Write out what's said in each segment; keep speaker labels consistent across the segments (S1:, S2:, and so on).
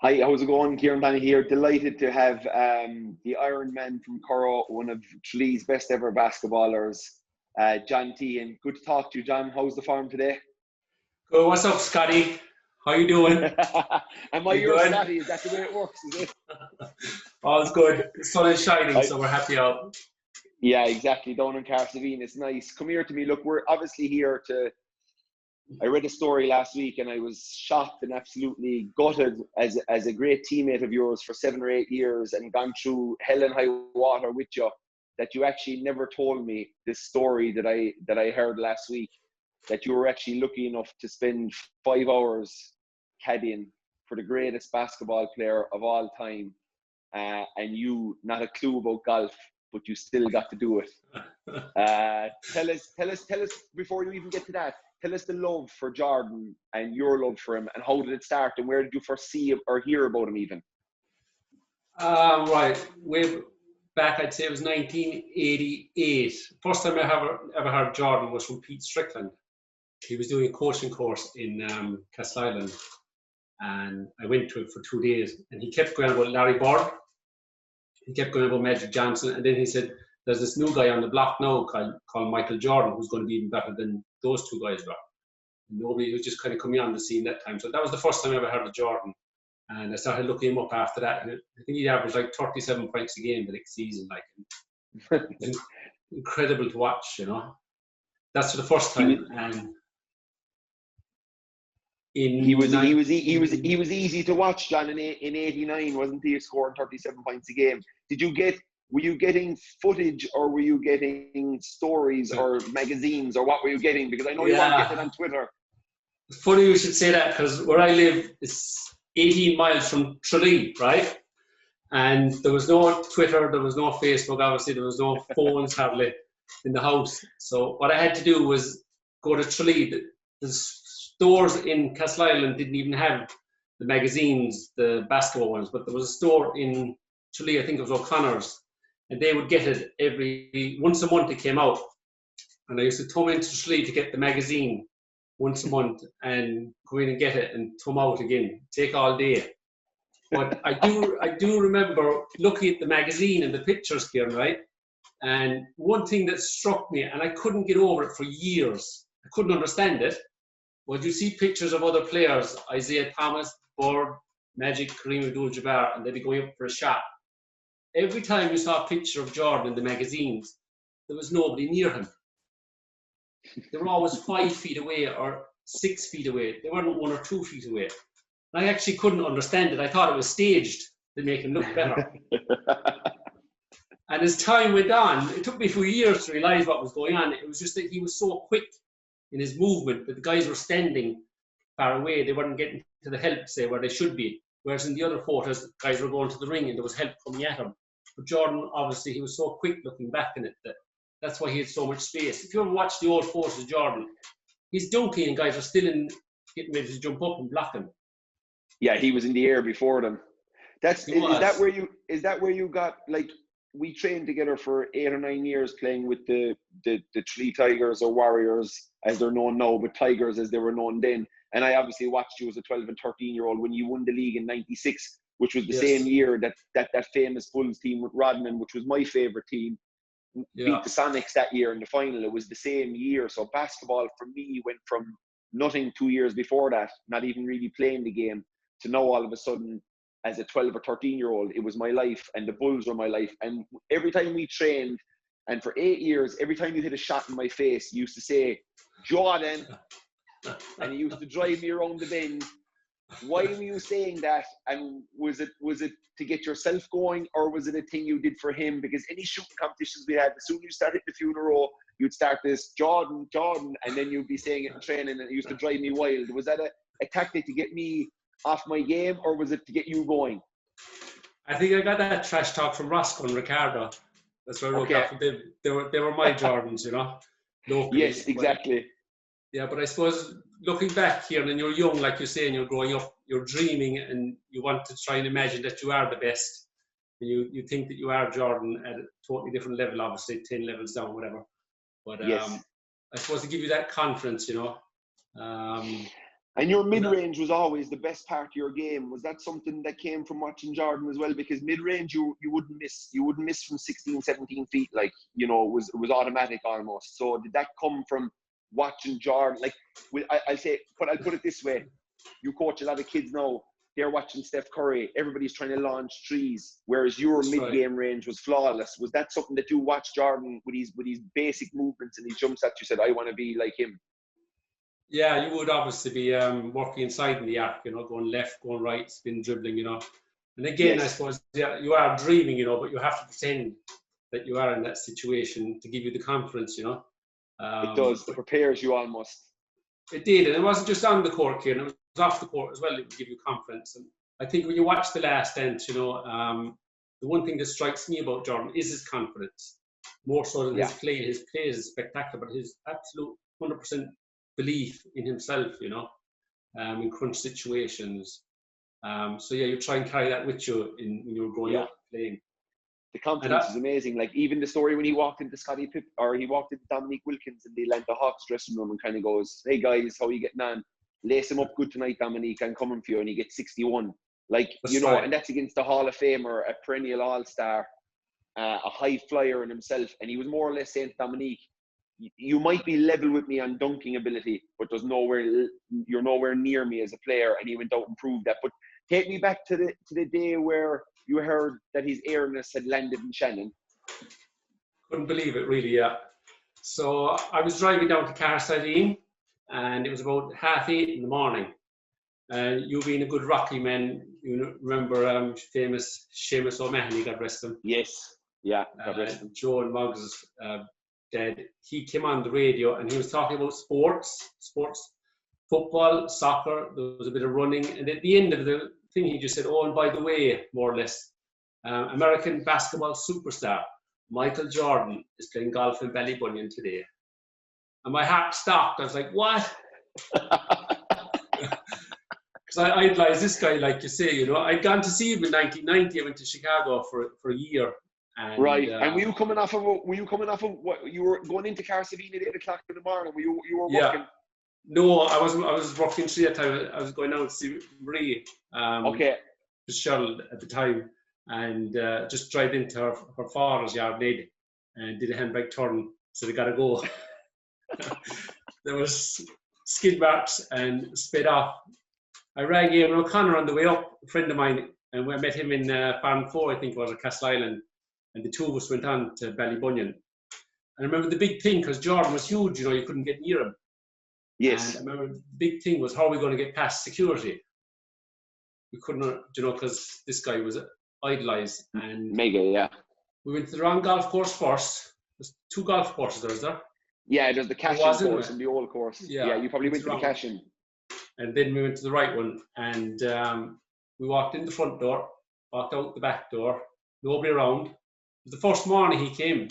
S1: Hi, how's it going? Kieran Donaghy here. Delighted to have the Iron Man from Currow, one of Tralee's best ever basketballers, John Teahan. Good to talk to you, John. How's the farm today?
S2: Good. What's up, Scotty? How you doing?
S1: Am I your Scotty? Is that the way it works, is it?
S2: All's good. The sun is shining, so we're happy out.
S1: Yeah, exactly. Down in Carsavine. It's nice. Come here to me. Look, we're obviously here to... I read a story last week and I was shocked and absolutely gutted as a great teammate of yours for 7 or 8 years and gone through hell and high water with you, that you actually never told me this story that I heard last week, that you were actually lucky enough to spend 5 hours caddying for the greatest basketball player of all time, and you not a clue about golf, but you still got to do it. Tell us before you even get to that. Tell us the love for Jordan and your love for him, and how did it start, and where did you first see or hear about him even?
S2: Right, way back, I'd say it was 1988. First time I ever heard Jordan was from Pete Strickland. He was doing a coaching course in Castleisland, and I went to it for 2 days, and he kept going about Larry Bird, he kept going about Magic Johnson, and then he said, there's this new guy on the block now called Michael Jordan who's going to be even better than those two guys were. Nobody was just kind of coming on the scene that time. So that was the first time I ever heard of Jordan. And I started looking him up after that. And I think he averaged like 37 points a game the next season. Like, incredible to watch, you know. That's for the first time. And
S1: he was easy to watch, John, in '89, wasn't he? Scoring 37 points a game. Were you getting footage, or were you getting stories or magazines, or what were you getting? Because I know you weren't getting it on Twitter.
S2: It's funny you should say that, because where I live is 18 miles from Tralee, right? And there was no Twitter, there was no Facebook, obviously, there was no phones hardly in the house. So what I had to do was go to Tralee. The stores in Castleisland didn't even have the magazines, the basketball ones, but there was a store in Tralee, I think it was O'Connor's, and they would get it once a month. It came out, and I used to come into Tralee to get the magazine once a month and go in and get it and come out again. Take all day. But I do remember looking at the magazine and the pictures, Kieran, right? And one thing that struck me, and I couldn't get over it for years, I couldn't understand it, was you see pictures of other players, Isaiah Thomas, Bird, Magic, Kareem Abdul-Jabbar, and they'd be going up for a shot. Every time you saw a picture of Jordan in the magazines, there was nobody near him. They were always 5 feet away or 6 feet away. They weren't 1 or 2 feet away. And I actually couldn't understand it. I thought it was staged to make him look better. And as time went on, it took me a few years to realize what was going on. It was just that he was so quick in his movement that the guys were standing far away. They weren't getting to the help, say, where they should be. Whereas in the other photos, the guys were going to the ring and there was help coming at him. But Jordan, obviously, he was so quick looking back in it that's why he had so much space. If you ever watch the old photos of Jordan, he's dunking and guys are still getting ready to jump up and block him.
S1: Yeah, he was in the air before them. Is that where you got, like, we trained together for 8 or 9 years playing with the Tralee Tigers, or Warriors as they're known now, but Tigers as they were known then. And I obviously watched you as a 12 and 13-year-old when you won the league in '96, which was the same year that famous Bulls team with Rodman, which was my favorite team, beat the Sonics that year in the final. It was the same year. So basketball for me went from nothing 2 years before that, not even really playing the game, to now all of a sudden as a 12 or 13-year-old, it was my life, and the Bulls were my life. And every time we trained, and for 8 years, every time you hit a shot in my face, you used to say, Jordan, and you used to drive me around the bend. Why were you saying that? And was it to get yourself going, or was it a thing you did for him? Because any shooting competitions we had, as soon as you started the few in a row, you'd start this Jordan, and then you'd be saying it in training, and it used to drive me wild. Was that a tactic to get me off my game, or was it to get you going?
S2: I think I got that trash talk from Roscoe and Ricardo. That's where I wrote that. They were my Jordans, you know. Locally.
S1: Yes, exactly.
S2: But I suppose looking back here, and you're young, like you're saying, you're growing up, you're dreaming, and you want to try and imagine that you are the best. And you think that you are Jordan at a totally different level, obviously 10 levels down, whatever. But I suppose to give you that confidence, you know.
S1: And your mid-range was always the best part of your game. Was that something that came from watching Jordan as well? Because mid-range, you wouldn't miss. You wouldn't miss from 16, 17 feet. Like, you know, it was automatic almost. So did that come from watching Jordan? Like, I'll put it this way. You coach a lot of kids now. They're watching Steph Curry. Everybody's trying to launch threes, whereas your mid-game range was flawless. Was that something that you watched Jordan with his basic movements and his jump sets? You said, I want to be like him.
S2: Yeah, you would obviously be working inside in the arc, you know, going left, going right, spin dribbling, you know. And again, yes. I suppose you are dreaming, you know, but you have to pretend that you are in that situation to give you the confidence, you know.
S1: It does. It prepares you almost.
S2: It did, and it wasn't just on the court, Kieran. It was off the court as well. It would give you confidence. And I think when you watch The Last Dance, you know, the one thing that strikes me about Jordan is his confidence, more so than his play. His play is spectacular, but his absolute 100% belief in himself, you know, in crunch situations. So yeah, you try and carry that with you when you're growing up playing.
S1: The confidence is amazing. Like even the story when he walked into he walked into Dominique Wilkins in the Atlanta Hawks dressing room and kind of goes, "Hey guys, how are you getting on? Lace him up good tonight, Dominique. I'm coming for you." And he gets 61. Like, you know, and that's against a Hall of Famer, a perennial All-Star, a high flyer in himself. And he was more or less saying to Dominique, you might be level with me on dunking ability, but you're nowhere near me as a player. And he went out and proved that. But take me back to the day where you heard that his airness had landed in Shannon.
S2: Couldn't believe it, really, yeah. So I was driving down to Caddying, and it was about 8:30 in the morning. You being a good Rocky man, you remember famous Seamus O'Mahony, God rest him.
S1: Yes, yeah, God rest him.
S2: Joe and Muggs dead. He came on the radio and he was talking about sports, football, soccer. There was a bit of running, and at the end of the thing, he just said, "Oh, and by the way, more or less, American basketball superstar Michael Jordan is playing golf in Ballybunion today." And my heart stopped. I was like, "What?" Because I idolized this guy, like you say, you know. I'd gone to see him in 1990. I went to Chicago for a year. And,
S1: right. And were you coming off of what you were going into Carsavine at 8 o'clock in the morning? You were working?
S2: Yeah. No, I was working through that time. I was going out to see Marie. Cheryl at the time, and just drive into her father's yard lady and did a handbrake turn. So they got to go. There was skid marks and sped off. I rang Ian O'Connor on the way up, a friend of mine, and we met him in Farm 4, I think it was, at Castle Island, and the two of us went on to Ballybunion. And I remember the big thing, because Jordan was huge, you know, you couldn't get near him.
S1: Yes.
S2: And I remember the big thing was, how are we going to get past security? We couldn't, you know, because this guy was idolized. And
S1: mega, yeah.
S2: We went to the wrong golf course first. There's 2 golf courses, is there?
S1: Yeah, there's the Cashin course and the old course. Yeah, you probably went to the Cashin.
S2: And then we went to the right one, and we walked in the front door, walked out the back door, nobody around. It was the first morning he came,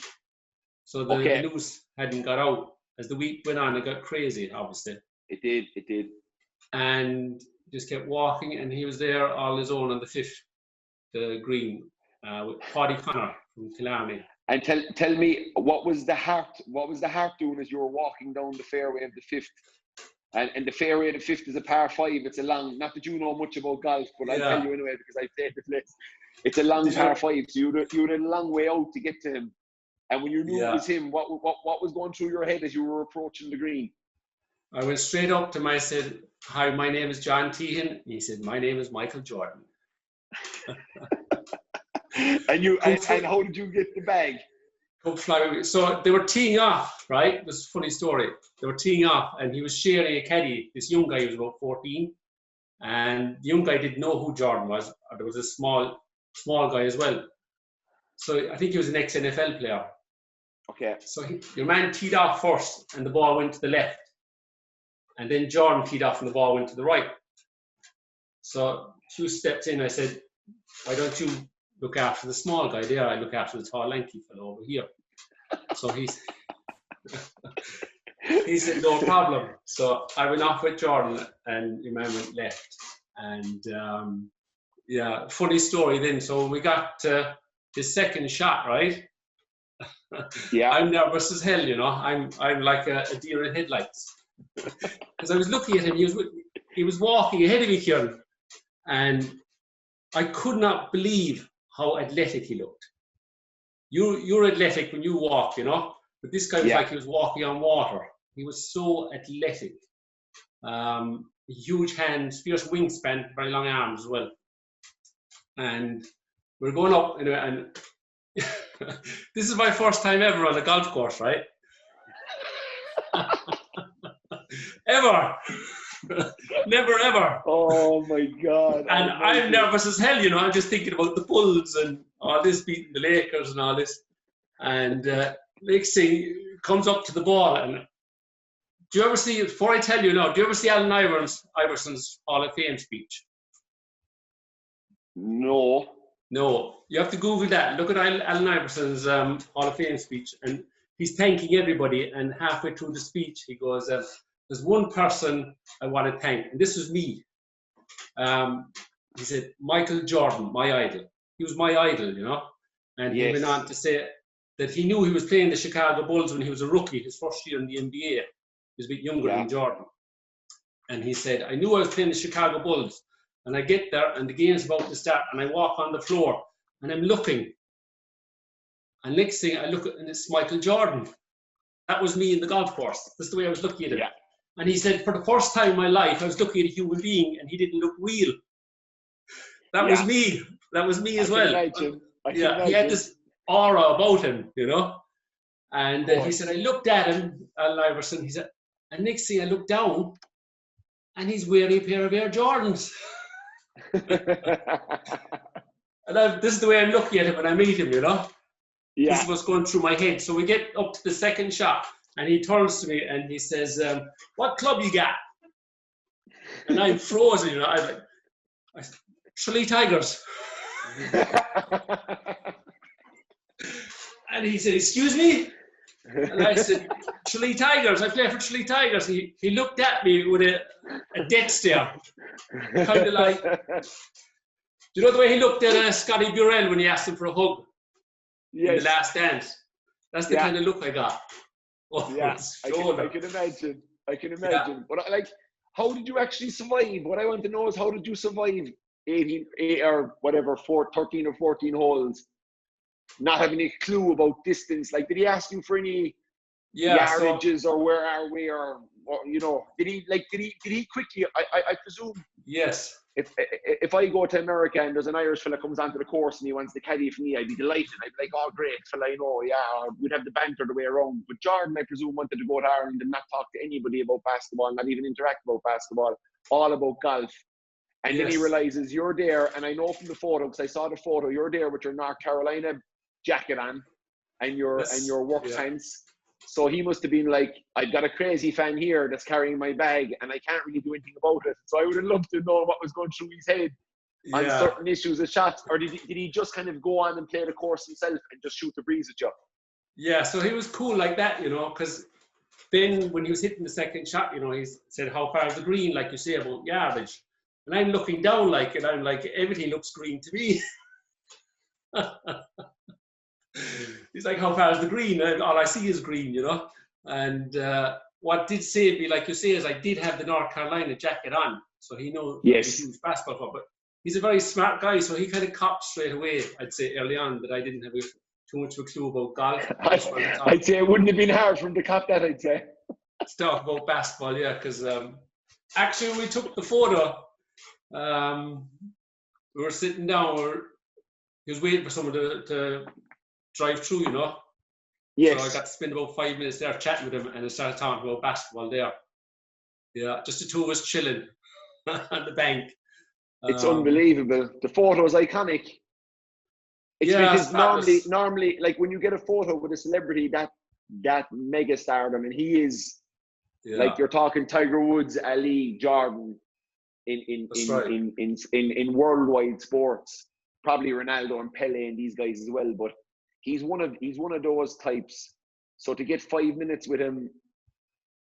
S2: so the news hadn't got out. As the week went on, it got crazy, obviously.
S1: It did.
S2: And just kept walking, and he was there all his own on the 5th, the green, with Paddy Connor from Killarney.
S1: And tell me, what was the heart doing as you were walking down the fairway of the 5th? And the fairway of the 5th is a par 5. It's a long, not that you know much about golf, but I'll tell you anyway because I played the place. It's a long par 5, so you had a long way out to get to him. And when you knew it was him, what was going through your head as you were approaching the green?
S2: I went straight up to him. I said, "Hi, my name is John Teahan." He said, "My name is Michael Jordan."
S1: and how did you get the bag?
S2: Come fly with me. So they were teeing off, right? It was a funny story. They were teeing off, and he was sharing a caddy. This young guy was about 14, and the young guy didn't know who Jordan was. There was a small guy as well. So I think he was an ex-NFL player.
S1: Okay.
S2: So your man teed off first, and the ball went to the left. And then Jordan teed off, and the ball went to the right. So a few steps in, I said, "Why don't you look after the small guy there? I look after the tall, lanky fellow over here." So he said, "No problem." So I went off with Jordan, and your man went left. And funny story then. So we got his second shot, right?
S1: Yeah.
S2: I'm nervous as hell, you know. I'm like a deer in headlights. Because I was looking at him, he was walking ahead of me, Kieran, and I could not believe how athletic he looked. You're athletic when you walk, you know, but this guy was like he was walking on water. He was so athletic. Huge hands, fierce wingspan, very long arms as well. And we're going up, and this is my first time ever on a golf course, right? Ever. Never ever.
S1: Oh my God.
S2: And I'm nervous as hell, you know. I'm just thinking about the Bulls and all this, beating the Lakers and all this. And next thing comes up to the ball. And do you ever see, before I tell you now, do you ever see Allen Iverson's Hall of Fame speech?
S1: No.
S2: No. You have to Google that. Look at Allen Iverson's Hall of Fame speech. And he's thanking everybody. And halfway through the speech, he goes, there's one person I want to thank, and this was me. He said, Michael Jordan, my idol. He was my idol, you know. And he went on to say that he knew he was playing the Chicago Bulls when he was a rookie, his first year in the NBA. He was a bit younger than Jordan. And he said, I knew I was playing the Chicago Bulls. And I get there, and the game's about to start, and I walk on the floor, and I'm looking. And next thing I look at, and it's Michael Jordan. That was me in the golf course. That's the way I was looking at him. Yeah. And he said, for the first time in my life, I was looking at a human being and he didn't look real. That was me. That was me as well. He had this aura about him, you know. And he said, I looked at him, Allen Iverson. He said, and next thing I looked down and he's wearing a pair of Air Jordans. And this is the way I'm looking at him when I meet him, you know. Yeah. This is what's going through my head. So we get up to the second shot. And he turns to me and he says, what club you got? And I'm frozen, you know. I'm like, Tralee Tigers. And he said, excuse me? And I said, Tralee Tigers. I play for Tralee Tigers. He looked at me with a death stare. Kind of like, do you know the way he looked at Scotty Burrell when he asked him for a hug? Yes. In the last dance? That's the kind of look I got. Oh,
S1: yeah, I can imagine. Yeah. But like, how did you actually survive? What I want to know is, how did you survive 13 or 14 holes, not having a clue about distance? Like, did he ask you for any yardages or where are we or you know? Did he quickly? I presume.
S2: Yes.
S1: If I go to America and there's an Irish fella comes onto the course and he wants to caddy for me, I'd be delighted. I'd be like, oh, great, fella, I know, yeah. Or we'd have the banter the way around. But Jordan, I presume, wanted to go to Ireland and not talk to anybody about basketball, not even interact about basketball, all about golf. And then he realizes you're there, and I know from the photo, because I saw the photo, you're there with your North Carolina jacket on and your work pants. So he must have been like, I've got a crazy fan here that's carrying my bag and I can't really do anything about it. So I would have loved to know what was going through his head on certain issues of shots. Or did he just kind of go on and play the course himself and just shoot the breeze at you?
S2: Yeah, so he was cool like that, you know, because then when he was hitting the second shot, you know, he said, how far is the green, like you say, about yardage. And I'm looking down like it, I'm like, everything looks green to me. He's like, how far is the green? And all I see is green, you know. And what did save me, like you say, is I did have the North Carolina jacket on. So he knows he's a huge basketball player. But he's a very smart guy, so he kind of copped straight away, I'd say, early on, that I didn't have too much of a clue about golf.
S1: I'd say it wouldn't have been hard for him to cop that, I'd say.
S2: To talk about basketball, yeah, because actually when we took the photo, we were sitting down, he was waiting for someone to drive through, you know. Yes. So I got to spend about 5 minutes there chatting with him, and I started talking about basketball there. Yeah, just the two of us chilling on the bank.
S1: It's unbelievable. The photo is iconic. It's because normally, like when you get a photo with a celebrity that mega stardom, and he is like, you're talking Tiger Woods, Ali, Jordan in worldwide sports, probably Ronaldo and Pele and these guys as well, but he's one of those types. So to get 5 minutes with him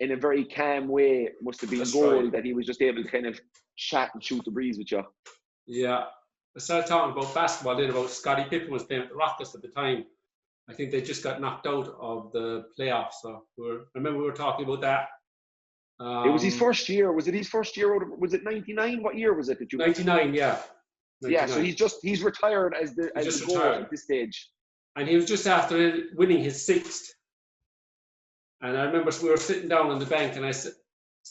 S1: in a very calm way must have been gold, that he was just able to kind of chat and shoot the breeze with you.
S2: Yeah. I started talking about basketball then, about Scottie Pippen was playing with the Rockets at the time. I think they just got knocked out of the playoffs. So I remember we were talking about that.
S1: It was his first year. Was it his first year? Was it 99? What year was it that you?
S2: 99, yeah. 99.
S1: Yeah, so he's retired as the goal at this stage.
S2: And he was just after winning his 6th. And I remember we were sitting down on the bank, and I said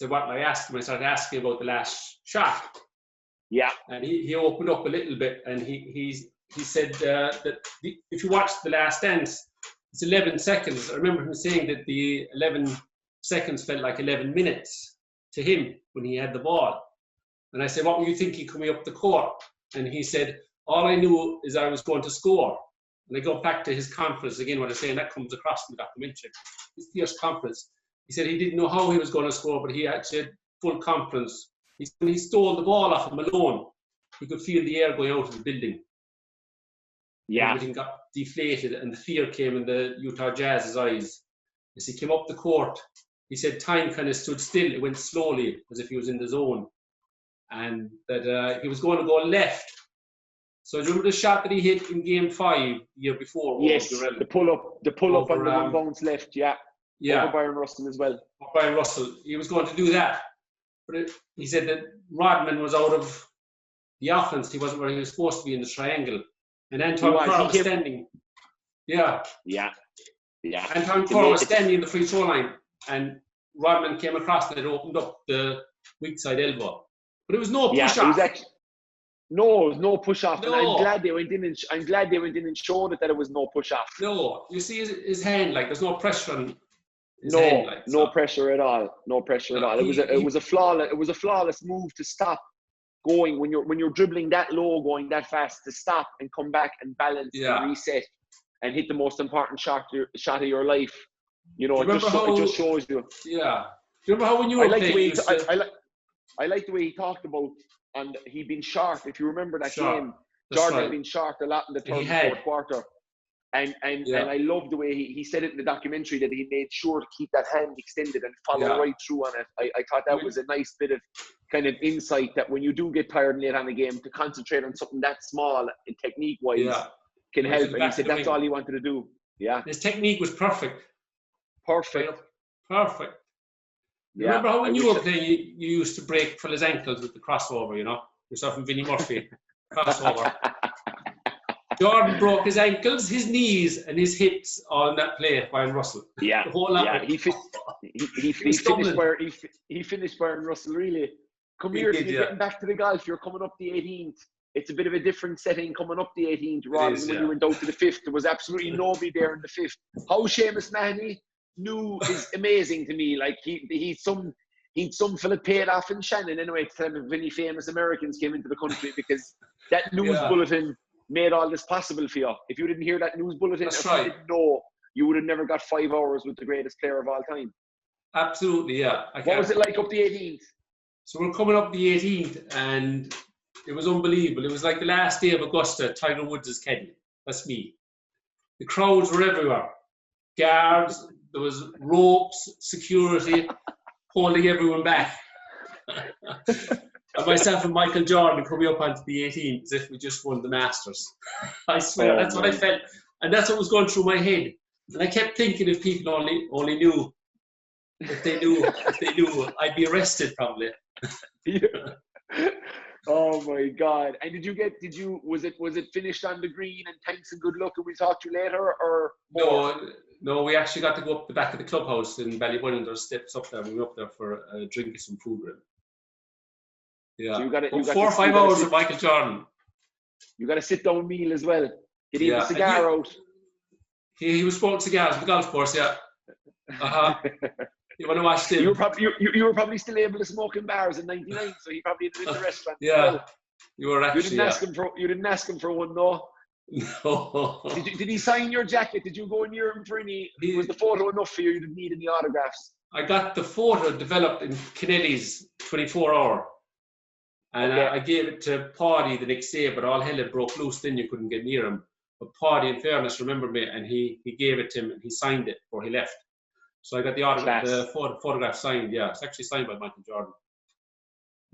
S2: what I asked him. I started asking about the last shot.
S1: Yeah.
S2: And he opened up a little bit, and he said that if you watch the last dance, it's 11 seconds. I remember him saying that the 11 seconds felt like 11 minutes to him when he had the ball. And I said, what were you thinking coming up the court? And he said, all I knew is I was going to score. And I go back to his confidence again, what I'm saying, that comes across in the documentary. His fierce confidence. He said he didn't know how he was going to score, but he actually had full confidence. When he stole the ball off him alone, he could feel the air going out of the building.
S1: Yeah.
S2: Everything got deflated, and the fear came in the Utah Jazz's eyes. As he came up the court, he said time kind of stood still. It went slowly, as if he was in the zone. And that he was going to go left. So do you remember the shot that he hit in Game 5 the year before?
S1: Yes, the pull up on the one bounce left, yeah.
S2: Yeah.
S1: Over Byron Russell as well.
S2: Byron Russell, he was going to do that. But he said that Rodman was out of the offense. He wasn't where he was supposed to be in the triangle. And Anton Carr was standing. Yeah.
S1: Yeah. Yeah.
S2: Anton Carr was standing in the free throw line, and Rodman came across and it opened up the weak side elbow. But it was no push off.
S1: It was no push off. No. And I'm glad they went in and showed it that it was no push off.
S2: No, you see his hand, like there's no pressure on his
S1: no,
S2: hand, like,
S1: no pressure at all. No pressure at all. It was a flawless move to stop going when you're dribbling that low, going that fast, to stop and come back and balance and reset and hit the most important shot of your life. You know, it just shows you.
S2: Yeah. Do you remember how when you were playing?
S1: I like the way he talked about, and he'd been sharp. If you remember that game, Jordan had been sharp a lot in the third and fourth quarter. And I love the way he said it in the documentary, that he made sure to keep that hand extended and follow right through on it. I thought that was a nice bit of kind of insight, that when you do get tired late on a game, to concentrate on something that small and technique-wise can help. And he said that's all he wanted to do. Yeah.
S2: His technique was perfect.
S1: Perfect.
S2: Remember how when you were playing, you used to break fellas' ankles with the crossover, you know? Yourself and Vinnie Murphy. Crossover. Jordan broke his ankles, his knees, and his hips on that play by Russell.
S1: Yeah.
S2: The whole lot.
S1: Yeah. He finished Byron Russell, really. Come here, you're getting back to the golf. You're coming up the 18th. It's a bit of a different setting coming up the 18th rather than when you went down to the 5th. There was absolutely nobody there in the 5th. How Seamus Mahoney knew is amazing to me. Like he'd some fella paid off in Shannon anyway to tell him if any famous Americans came into the country, because that news bulletin made all this possible for you. If you didn't hear that news bulletin, you didn't know, you would have never got 5 hours with the greatest player of all time.
S2: Absolutely, yeah.
S1: What was it like up the 18th?
S2: So we're coming up the 18th, and it was unbelievable. It was like the last day of Augusta, Tiger Woods' caddy. That's me. The crowds were everywhere. Guards, there was ropes, security, holding everyone back. And myself and Michael Jordan coming up onto the 18th as if we just won the Masters. I swear, that's what I felt. And that's what was going through my head. And I kept thinking, if people only knew, if they knew, I'd be arrested probably.
S1: Oh my God! And was it finished on the green and thanks and good luck and we'll talk to you later, or more?
S2: No, we actually got to go up the back of the clubhouse in Ballybunion. There's steps up there. We went up there for a drink and some food. Yeah. So you got 4 or 5 hours with Michael Jordan.
S1: You got a sit down meal as well. Did he have a cigar out?
S2: He was smoking cigars on the golf course. Yeah. You want to watch him?
S1: You were probably still able to smoke in bars in '99, so he probably did in the restaurant.
S2: Yeah, you were actually.
S1: You didn't ask him for one, no.
S2: No.
S1: Did he sign your jacket? Did you go near him for any? Was the photo enough for you? You didn't need any autographs.
S2: I got the photo developed in Kennelly's 24-hour, and I gave it to Paddy the next day. But all hell had broke loose. Then you couldn't get near him. But Paddy, in fairness, remembered me, and he gave it to him, and he signed it before he left. So I got the autograph, the photograph signed. Yeah, it's actually signed by Michael Jordan.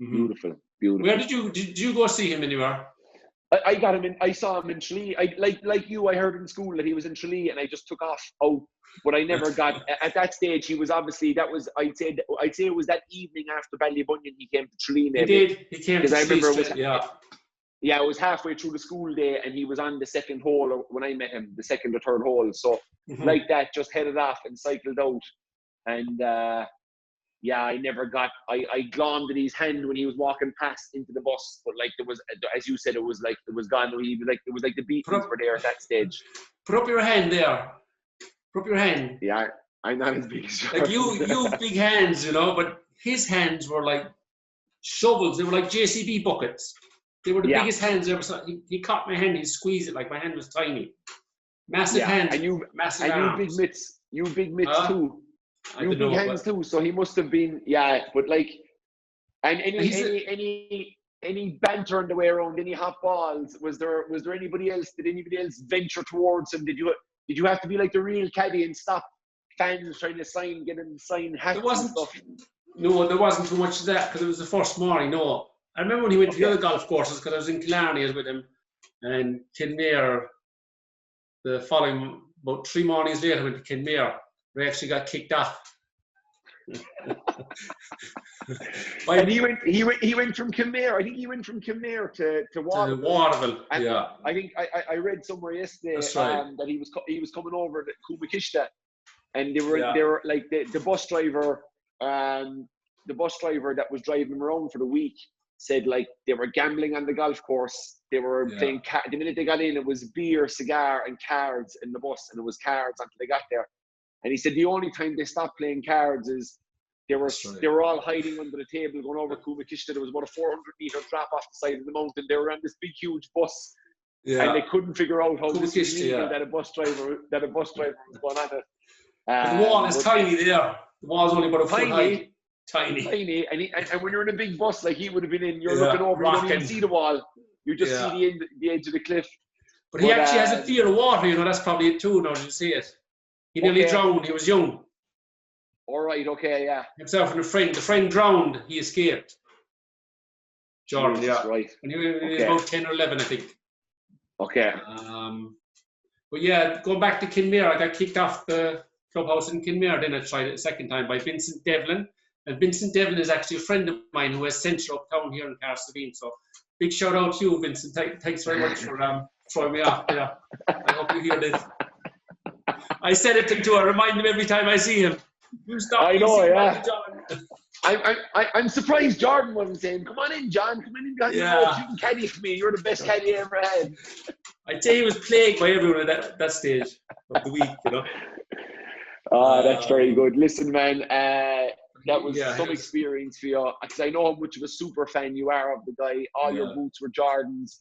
S1: Mm-hmm. Beautiful.
S2: Where did you go see him anywhere?
S1: I got him in. I saw him in Tralee. Like you, I heard in school that he was in Tralee, and I just took off out. But I never got at that stage. He was obviously I'd say it was that evening after Ballybunion he came to Tralee. Maybe.
S2: He did. He came to
S1: I remember
S2: Tralee.
S1: it was halfway through the school day, and he was on the second hole when I met him, the second or third hole. So like that, just headed off and cycled out, and. I never got. I glommed at his hand when he was walking past into the bus, but like there was, as you said, it was gone. It was like the Beatles were there at that stage.
S2: Put up your hand there. Put up your hand.
S1: Yeah, I'm not as big as yours.
S2: Like you big hands, you know, but his hands were like shovels. They were like JCB buckets. They were the biggest hands I ever saw. He caught my hand. He squeezed it like my hand was tiny. Massive hands. And massive arms.
S1: You big mitts too. You big hands too, so he must have been but like, and any banter on the way around, any hot balls, was there anybody else? Did anybody else venture towards him? Did you have to be like the real caddy and stop fans trying to get him to sign hats and stuff?
S2: No, there wasn't too much of that because it was the first morning. No, I remember when he went to the other golf courses because I was in Killarney with him, and Kinmare. The following about 3 mornings later, went to Kinmare. We actually got kicked off.
S1: And he went from Kinmare. I think he went from Kinmare to Waterville.
S2: To Waterville, yeah.
S1: I think I read somewhere yesterday that he was coming over to Coombe and they were like the bus driver that was driving him around for the week said like they were gambling on the golf course. They were playing. The minute they got in, it was beer, cigar, and cards in the bus, and it was cards until they got there. And he said the only time they stopped playing cards is they were all hiding under the table going over Coombe. There was about a 400-meter drop off the side of the mountain. They were on this big, huge bus, and they couldn't figure out how this was legal that a bus driver was going on it.
S2: The wall is tiny there. The wall's only about a foot high. Tiny.
S1: And when you're in a big bus like he would have been in, you're looking over, you don't even see the wall. You just see the edge of the cliff.
S2: But he actually has a fear of water, you know, that's probably it too, now you see it. He nearly drowned, he was young.
S1: All right, okay, yeah.
S2: Himself and the friend drowned, he escaped. Jordan,
S1: right.
S2: And he was about 10 or 11, I think.
S1: Okay.
S2: But yeah, going back to Kinmare, I got kicked off the clubhouse in Kinmare, then I tried it a second time by Vincent Devlin. And Vincent Devlin is actually a friend of mine who has centre uptown here in Carsavine. So big shout out to you, Vincent. Thanks very much for throwing me off. Yeah. I hope you hear this. I said it to him too. I remind him every time I see him. You stop.
S1: I know, yeah. I'm surprised Jordan wasn't saying, "Come on in, John. Come in, John.
S2: Yeah.
S1: You can caddy for me. You're the best caddy I ever had."
S2: I'd say he was plagued by everyone at that stage of the week, you know.
S1: That's very good. Listen, man, that was some experience for you. Because I know how much of a super fan you are of the guy. All your boots were Jordans.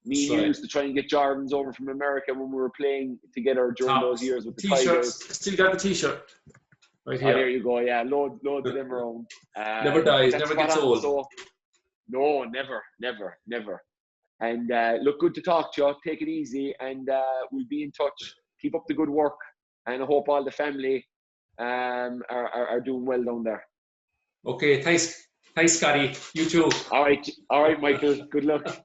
S1: Me and you used to try and get Jordans over from America when we were playing together during those years with the Tigers.
S2: Still got the T-shirt. Right here.
S1: There you go. Yeah, loads of them around.
S2: Never dies. Never gets old.
S1: So, no, never. And look, good to talk to you. Take it easy, and we'll be in touch. Keep up the good work, and I hope all the family are doing well down there.
S2: Okay, thanks, Scotty. You too.
S1: All right, Michael. Good luck.